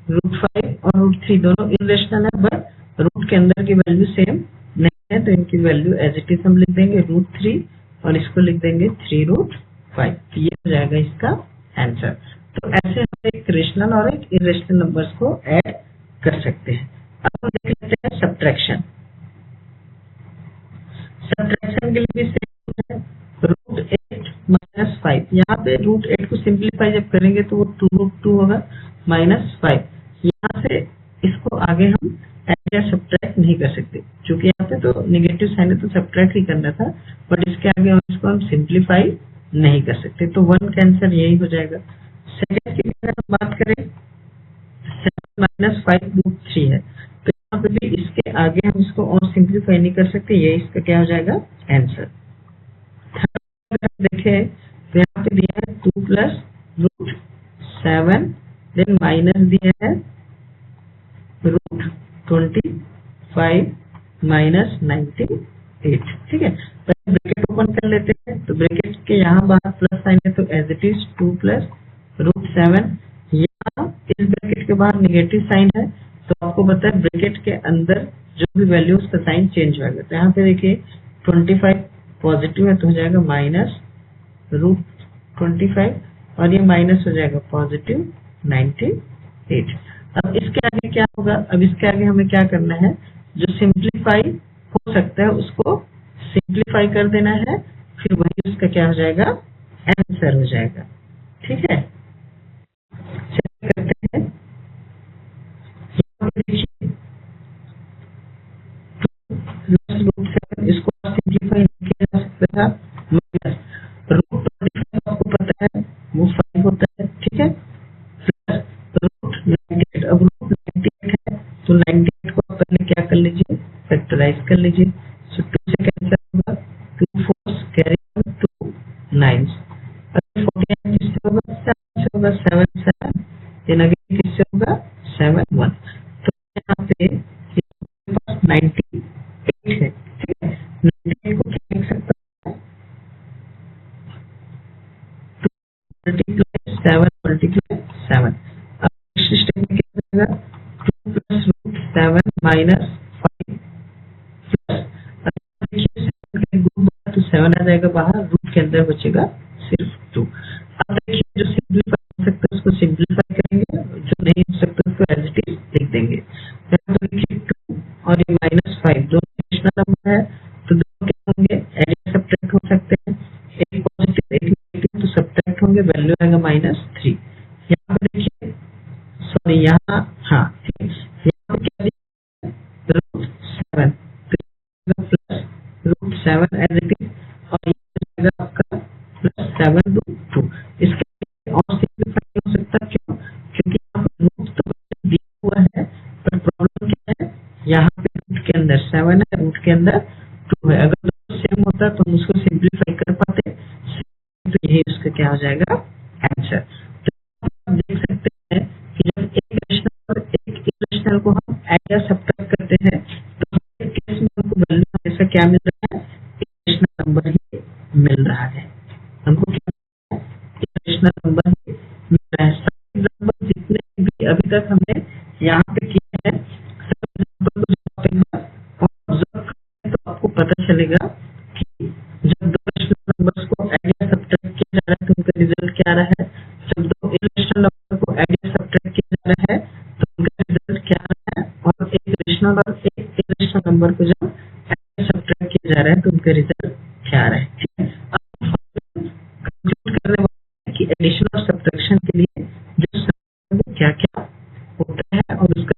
√5 और √3 दोनों इरेशनल है, बट रूट के अंदर की वैल्यू सेम नहीं है, तो इनकी वैल्यू एज इट इज हम लिख देंगे √3 और इसको लिख देंगे 3√5। तो ये हो जाएगा इसका आंसर। तो ऐसे हम एक रेशनल और एक इरेशनल नंबर्स को ऐड कर सकते हैं। अब हम देख लेते हैं सब्ट्रैक्शन। सब्ट्रैक्शन के लिए भी सेम है, √8 - 5। यहाँ पे √8 को सिंप्लीफाई जब करेंगे तो वो 2√2 होगा -5। यहाँ से इसको आगे हम ऐड या सब्ट्रैक्ट नहीं कर सकते, क्योंकि यहाँ पे तो नेगेटिव साइन है तो सब्ट्रैक्ट ही करना था, बट इसके आगे हम इसको हम सिंप्लीफाई नहीं कर सकते, तो 1 का आंसर यही हो जाएगा। सेकंड की अगर हम बात करें, 7 - 5 √3 है, तो यहाँ पे भी इसके आगे हम इसको और सिंप्लीफाई नहीं कर सकते, ये इसका क्या हो जाएगा आंसर। थर्ड अगर देखें तो यहाँ पे दिया है 2 + √7, देन माइनस दिया है √25 - 98। ठीक है, पहले ब्रैकेट ओपन कर लेते हैं, तो ब्रैकेट के यहाँ बाहर प्लस साइन है तो एज इट इज 2 + √7। यहाँ इस ब्रैकेट के बाहर नेगेटिव साइन है, तो आपको पता है ब्रैकेट के अंदर जो भी वैल्यू उसका साइन चेंज होगा। तो यहाँ पे देखिए 25 पॉजिटिव है तो हो जाएगा -√25 और ये माइनस हो जाएगा +98। अब इसके आगे क्या होगा, अब इसके आगे हमें क्या करना है, जो सिंप्लीफाई हो सकता है उसको सिंप्लीफाई कर देना है, फिर वही उसका क्या हो जाएगा आंसर हो जाएगा। ठीक है, चलिए करते हैं। यहाँ पे देखिए 2 + √7 इसको सिंप्लीफाई नहीं किया जा सकता था, माइनस √25 आपको पता है वो 5 होता है। ठीक है, √98, अब √98 है तो 98 को आप पहले क्या कर लीजिए, फैक्टराइज कर लीजिए। सो 2 से कैंसिल होगा, 2 4 कैरी 2 9। अगर 49 किससे होगा, 7 से होगा, 7 7, देन अगेन किससे होगा 7 1। तो यहाँ पे इसके पास 98 है। ठीक है, 98 को क्या लिख सकता है, 2 × 7 × 7। अब नेक्स्ट स्टेप में क्या बचेगा, 2 + √7 - 5 प्लस, देखिए 7 का ग्रुप बना तो 7 आ जाएगा बाहर, रूट के अंदर बचेगा सिर्फ 2। अब देखिए जो सिंप्लीफाई हो सकता है उसको सिंप्लीफाई करेंगे, जो नहीं हो सकता उसको एज इट इज लिख देंगे। यहाँ पे देखिए 2 और ये -5 दोनों रेशनल नंबर है, तो दोनों क्या होंगे, एड या सब्ट्रैक्ट हो सकते हैं, एक पॉजिटिव एक नेगेटिव, तो सब्ट्रैक्ट होंगे, वैल्यू आएगा -3। यहाँ पे देखिए, सॉरी यहाँ, हाँ ठीक है, यहाँ पे क्या √7 प्लस √7 एज इट इज, और ये हो जाएगा आपका +7 √2। इसके और सिंप्लीफाई हो सकता, क्यों, क्योंकि यहाँ पे रूट तो दिया हुआ है, पर प्रॉब्लम क्या है, यहाँ पे रूट के अंदर 7 है, रूट के अंदर 2 है। अगर दोनों सेम होता तो हम उसको सिंप्लीफाई कर पाते, तो यही उसका क्या हो जाएगा आंसर। तो आप देख सकते हैं कि जब एक रेशनल और एक इरेशनल को हम ऐड या सब्ट्रैक्ट करते हैं तो हर केस में हमको वैल्यू हमेशा क्या मिल रहा है, इरेशनल नंबर ही मिल रहा है। हमको क्या इरेशनल नंबर ही मिल रहा है। सब एग्जाम्पल जितने भी अभी तक हमने यहाँ पे किए हैं, सब एग्जाम्पल को जब आप एक बार ऑब्जर्व करें तो आपको पता चलेगा कि जब दो रेशनल नंबर्स को ऐड या सब्ट्रैक्ट किया जा रहा है तो उनका रिजल्ट क्या आ रहा है, जब दो इरेशनल नंबर को ऐड या सब्ट्रैक्ट किया जा रहा है तो उनका रिजल्ट क्या आ रहा है, और एक रेशनल और एक इरेशनल नंबर को जब ऐड या सब्ट्रैक्ट किया जा रहा है तो उनका रिजल्ट क्या आ रहा है। ठीक है, अब कंक्लूड करने वाले हैं कि एडिशन और सब्ट्रैक्शन के लिए जो क्या क्या होता है और उसका